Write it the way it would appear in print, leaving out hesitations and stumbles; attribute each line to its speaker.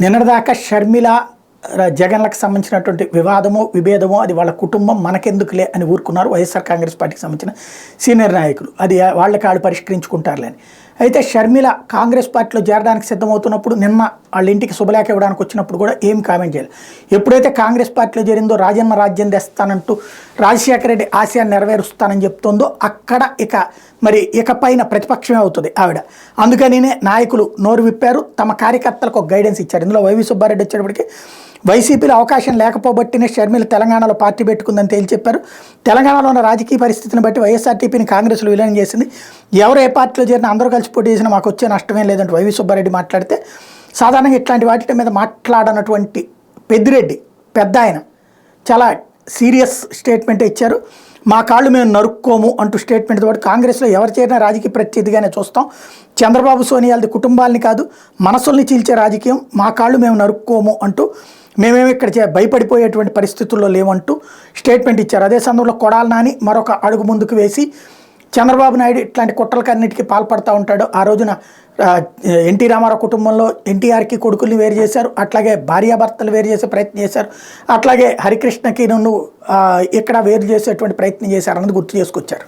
Speaker 1: నిన్నటిదాకా షర్మిల జగన్లకు సంబంధించినటువంటి వివాదమో విభేదమో అది వాళ్ళ కుటుంబం మనకెందుకులే అని ఊరుకున్నారు వైఎస్ఆర్ కాంగ్రెస్ పార్టీకి సంబంధించిన సీనియర్ నాయకులు. అది వాళ్ళకి వాళ్ళు పరిష్కరించుకుంటారులే అని. అయితే షర్మిల కాంగ్రెస్ పార్టీలో చేరడానికి సిద్ధమవుతున్నప్పుడు నిన్న వాళ్ళ ఇంటికి శుభలేఖ ఇవ్వడానికి వచ్చినప్పుడు కూడా ఏం కామెంట్ చేయాలి. ఎప్పుడైతే కాంగ్రెస్ పార్టీలో చేరిందో రాజన్న రాజ్యం తెస్తానంటూ రాజశేఖర రెడ్డి ఆశయాన్ని నెరవేరుస్తానని చెప్తుందో అక్కడ ఇకపైన ప్రతిపక్షమే అవుతుంది ఆవిడ. అందుకనినే నాయకులు నోరు విప్పారు, తమ కార్యకర్తలకు ఒక గైడెన్స్ ఇచ్చారు. ఇందులో వైవి సుబ్బారెడ్డి వచ్చేటప్పటికి వైసీపీలో అవకాశం లేకపోబట్టినే షర్మిల తెలంగాణలో పార్టీ పెట్టుకుందని తేల్చి చెప్పారు. తెలంగాణలో ఉన్న రాజకీయ పరిస్థితిని బట్టి వైఎస్ఆర్టీపీని కాంగ్రెస్లో విలీనం చేసింది. ఎవరు ఏ పార్టీలో చేరినా అందరూ కలిసి పోటీ చేసినా మాకు వచ్చే నష్టమే లేదంటే వైవి సుబ్బారెడ్డి మాట్లాడితే, సాధారణంగా ఇట్లాంటి వాటి మీద మాట్లాడనటువంటి పెద్దిరెడ్డి పెద్ద ఆయన చాలా సీరియస్ స్టేట్మెంట్ ఇచ్చారు. మా కాళ్ళు మేము నరుక్కోము అంటూ స్టేట్మెంట్తో పాటు కాంగ్రెస్లో ఎవరు చేరినా రాజకీయ ప్రత్యర్థిగానే చూస్తాం. చంద్రబాబు సోనియాలది కుటుంబాలని కాదు మనసుల్ని చీల్చే రాజకీయం, మా కాళ్ళు మేము నరుక్కోము అంటూ మేమేమి ఇక్కడ భయపడిపోయేటువంటి పరిస్థితుల్లో లేవంటూ స్టేట్మెంట్ ఇచ్చారు. అదే సందర్భంలో కొడాలి నాని మరొక అడుగు ముందుకు వేసి చంద్రబాబు నాయుడు ఇట్లాంటి కుట్రలకన్నిటికీ పాల్పడుతూ ఉంటాడు. ఆ రోజున ఎన్టీ రామారావు కుటుంబంలో ఎన్టీఆర్కి కొడుకుల్ని వేరు చేశారు, అట్లాగే భార్యాభర్తలు వేరు చేసే ప్రయత్నం చేశారు, అట్లాగే హరికృష్ణకి ఇక్కడ వేరు చేసేటువంటి ప్రయత్నం చేశారు అన్నది గుర్తు చేసుకొచ్చారు.